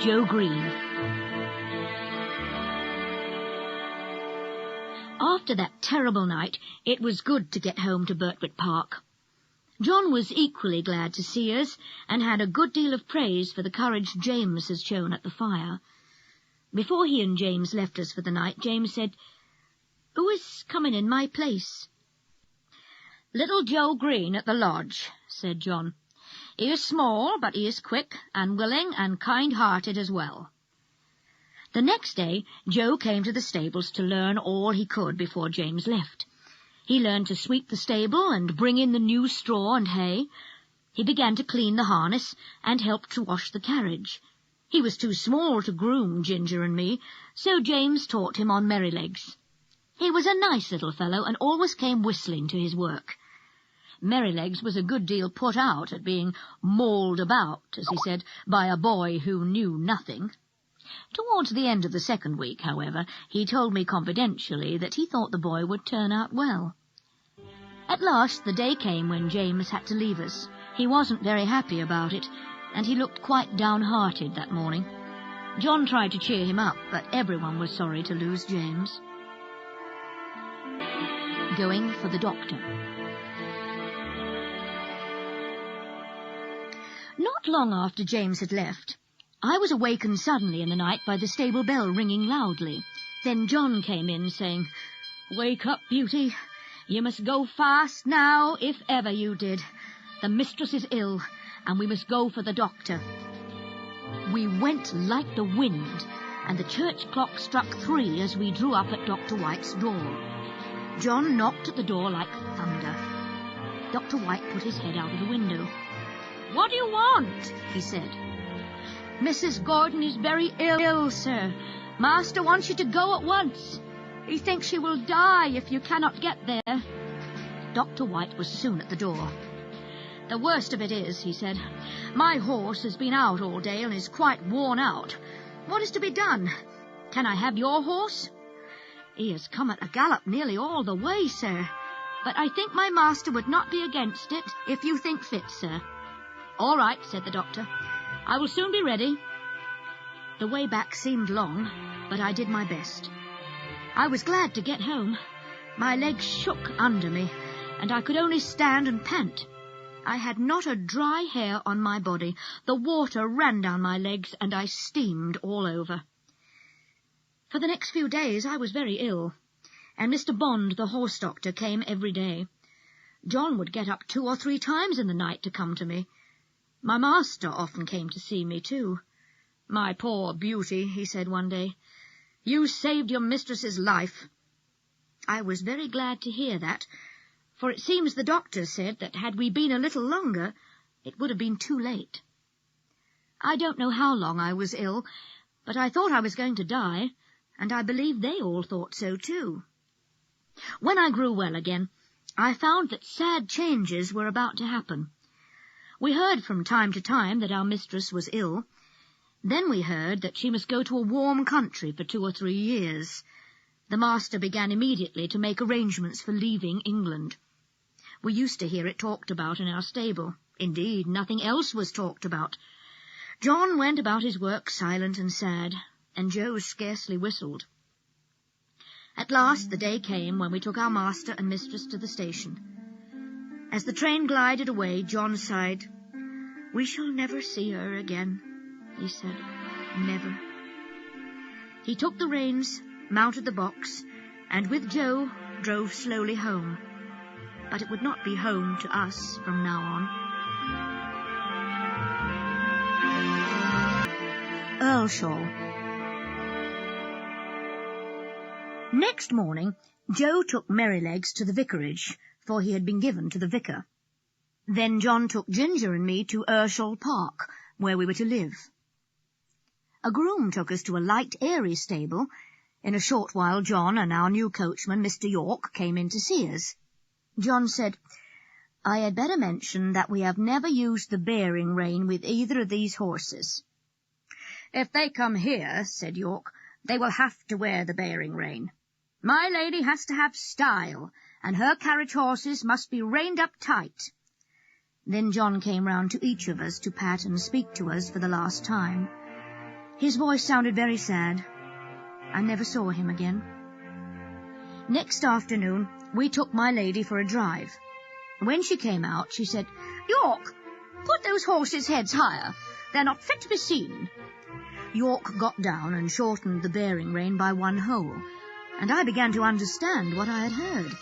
Joe Green. After that terrible night, it was good to get home to Birtwick Park. John was equally glad to see us, and had a good deal of praise for the courage James has shown at the fire. Before he and James left us for the night, James said, "Who is coming in my place?" "Little Joe Green at the lodge," said John. "He is small, but he is quick and willing and kind-hearted as well." The next day, Joe came to the stables to learn all he could before James left. He learned to sweep the stable and bring in the new straw and hay. He began to clean the harness and helped to wash the carriage. He was too small to groom Ginger and me, so James taught him on Merrylegs. He was a nice little fellow and always came whistling to his work. Merrylegs was a good deal put out at being mauled about, as he said, by a boy who knew nothing. Towards the end of the second week, however, he told me confidentially that he thought the boy would turn out well. At last the day came when James had to leave us. He wasn't very happy about it, and he looked quite downhearted that morning. John tried to cheer him up, but everyone was sorry to lose James. Going for the doctor. Not long after James had left, I was awakened suddenly in the night by the stable bell ringing loudly. Then John came in, saying, "Wake up, Beauty. You must go fast now, if ever you did. The mistress is ill, and we must go for the doctor." We went like the wind, and the church clock struck 3 as we drew up at Dr. White's door. John knocked at the door like thunder. Dr. White put his head out of the window. "What do you want?" he said. "Mrs. Gordon is very ill, sir. Master wants you to go at once. He thinks she will die if you cannot get there." Dr. White was soon at the door. "The worst of it is," he said, "my horse has been out all day and is quite worn out. What is to be done? Can I have your horse?" "He has come at a gallop nearly all the way, sir, but I think my master would not be against it if you think fit, sir." "All right," said the doctor. "I will soon be ready." The way back seemed long, but I did my best. I was glad to get home. My legs shook under me, and I could only stand and pant. I had not a dry hair on my body. The water ran down my legs, and I steamed all over. For the next few days I was very ill, and Mr. Bond, the horse doctor, came every day. John would get up 2 or 3 times in the night to come to me. My master often came to see me, too. "My poor Beauty," he said one day, "you saved your mistress's life." I was very glad to hear that, for it seems the doctor said that had we been a little longer, it would have been too late. I don't know how long I was ill, but I thought I was going to die, and I believe they all thought so, too. When I grew well again, I found that sad changes were about to happen. We heard from time to time that our mistress was ill. Then we heard that she must go to a warm country for 2 or 3 years. The master began immediately to make arrangements for leaving England. We used to hear it talked about in our stable. Indeed, nothing else was talked about. John went about his work silent and sad, and Joe scarcely whistled. At last the day came when we took our master and mistress to the station. As the train glided away, John sighed. "We shall never see her again," he said. "Never." He took the reins, mounted the box, and with Joe drove slowly home. But it would not be home to us from now on. Earlshall. Next morning, Joe took Merrylegs to the vicarage, for he had been given to the vicar. Then John took Ginger and me to Earlshall Park, where we were to live. A groom took us to a light, airy stable. In a short while John and our new coachman, Mr. York, came in to see us. John said, "I had better mention that we have never used the bearing rein with either of these horses." "If they come here," said York, "they will have to wear the bearing rein. My lady has to have style, and her carriage horses must be reined up tight." Then John came round to each of us to pat and speak to us for the last time. His voice sounded very sad. I never saw him again. Next afternoon, we took my lady for a drive. When she came out, she said, "York, put those horses' heads higher. They're not fit to be seen." York got down and shortened the bearing rein by 1 hole, and I began to understand what I had heard.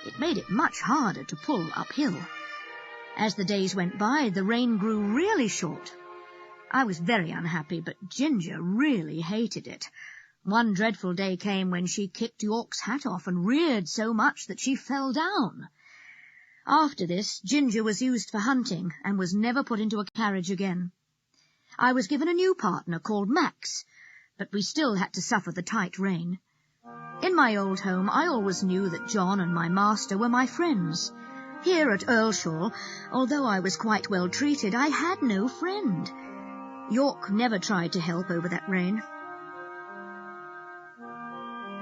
It made it much harder to pull uphill. As the days went by, the rein grew really short. I was very unhappy, but Ginger really hated it. One dreadful day came when she kicked York's hat off and reared so much that she fell down. After this, Ginger was used for hunting and was never put into a carriage again. I was given a new partner called Max, but we still had to suffer the tight rein. In my old home, I always knew that John and my master were my friends. Here at Earlshall, although I was quite well treated, I had no friend. York never tried to help over that rein.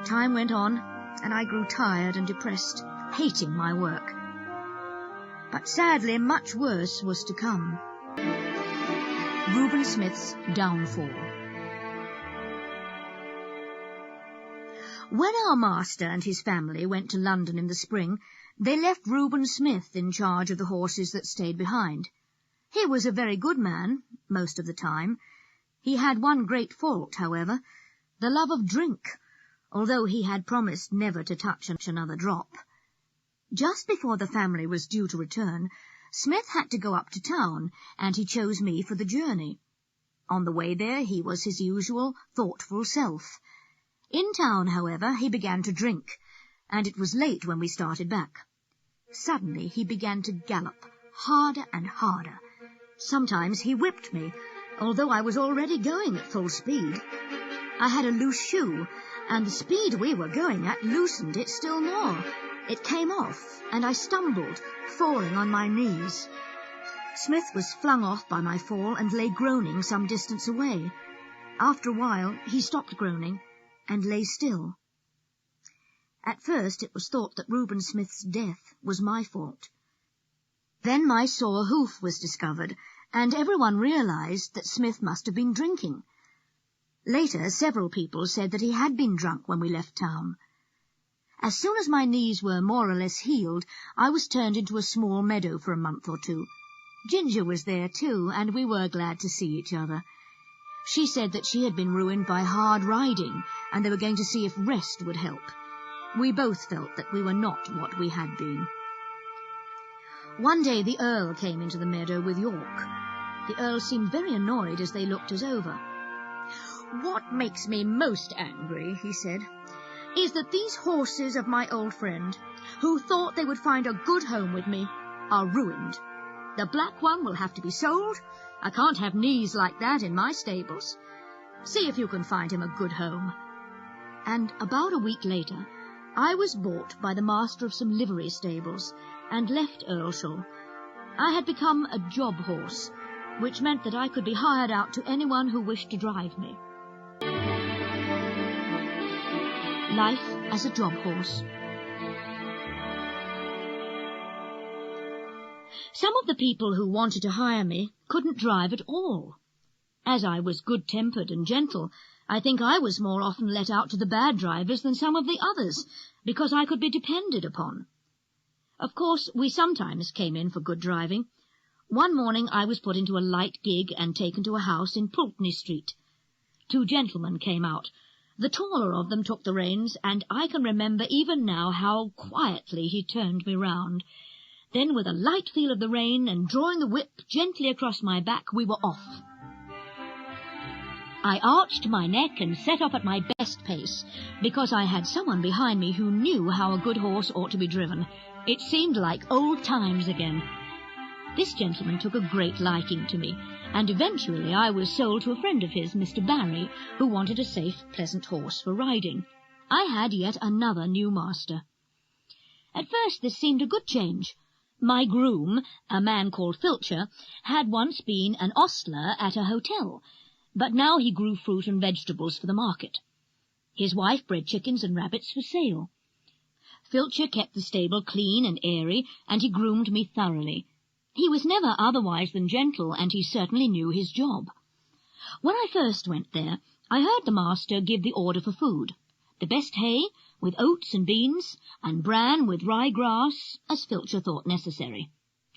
Time went on, and I grew tired and depressed, hating my work. But sadly, much worse was to come. Reuben Smith's downfall. When our master and his family went to London in the spring, they left Reuben Smith in charge of the horses that stayed behind. He was a very good man, most of the time. He had one great fault, however, the love of drink, although he had promised never to touch another drop. Just before the family was due to return, Smith had to go up to town, and he chose me for the journey. On the way there, he was his usual thoughtful self. In town, however, he began to drink, and it was late when we started back. Suddenly he began to gallop, harder and harder. Sometimes he whipped me, although I was already going at full speed. I had a loose shoe, and the speed we were going at loosened it still more. It came off, and I stumbled, falling on my knees. Smith was flung off by my fall and lay groaning some distance away. After a while, he stopped groaning and lay still. At first it was thought that Reuben Smith's death was my fault. Then my sore hoof was discovered, and everyone realized that Smith must have been drinking. Later, several people said that he had been drunk when we left town. As soon as my knees were more or less healed, I was turned into a small meadow for a month or two. Ginger was there too, and we were glad to see each other. She said that she had been ruined by hard riding, and they were going to see if rest would help. We both felt that we were not what we had been. One day the Earl came into the meadow with York. The Earl seemed very annoyed as they looked us over. "What makes me most angry," he said, "is that these horses of my old friend, who thought they would find a good home with me, are ruined. The black one will have to be sold. I can't have knees like that in my stables. See if you can find him a good home." And about a week later, I was bought by the master of some livery stables and left Earlshall. I had become a job horse, which meant that I could be hired out to anyone who wished to drive me. Life as a job horse. Some of the people who wanted to hire me couldn't drive at all. As I was good-tempered and gentle, I think I was more often let out to the bad drivers than some of the others, because I could be depended upon. Of course, we sometimes came in for good driving. One morning I was put into a light gig and taken to a house in Pulteney Street. 2 gentlemen came out. The taller of them took the reins, and I can remember even now how quietly he turned me round. Then, with a light feel of the rein and drawing the whip gently across my back, we were off. I arched my neck and set off at my best pace, because I had someone behind me who knew how a good horse ought to be driven. It seemed like old times again. This gentleman took a great liking to me, and eventually I was sold to a friend of his, Mr. Barry, who wanted a safe, pleasant horse for riding. I had yet another new master. At first this seemed a good change. My groom, a man called Filcher, had once been an ostler at a hotel, but now he grew fruit and vegetables for the market. His wife bred chickens and rabbits for sale. Filcher kept the stable clean and airy, and he groomed me thoroughly. He was never otherwise than gentle, and he certainly knew his job. When I first went there, I heard the master give the order for food. The best hay, with oats and beans, and bran with rye grass, as Filcher thought necessary.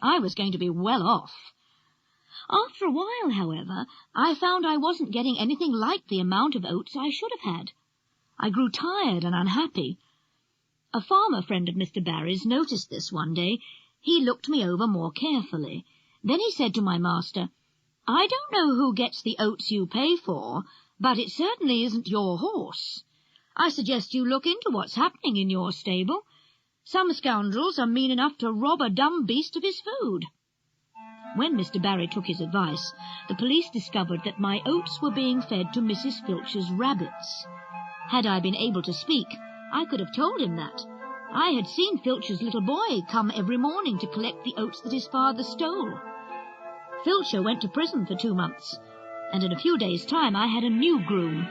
I was going to be well off. After a while, however, I found I wasn't getting anything like the amount of oats I should have had. I grew tired and unhappy. A farmer friend of Mr. Barry's noticed this one day. He looked me over more carefully. Then he said to my master, "I don't know who gets the oats you pay for, but it certainly isn't your horse. I suggest you look into what's happening in your stable. Some scoundrels are mean enough to rob a dumb beast of his food." When Mr. Barry took his advice, the police discovered that my oats were being fed to Mrs. Filcher's rabbits. Had I been able to speak, I could have told him that. I had seen Filcher's little boy come every morning to collect the oats that his father stole. Filcher went to prison for 2 months, and in a few days' time I had a new groom.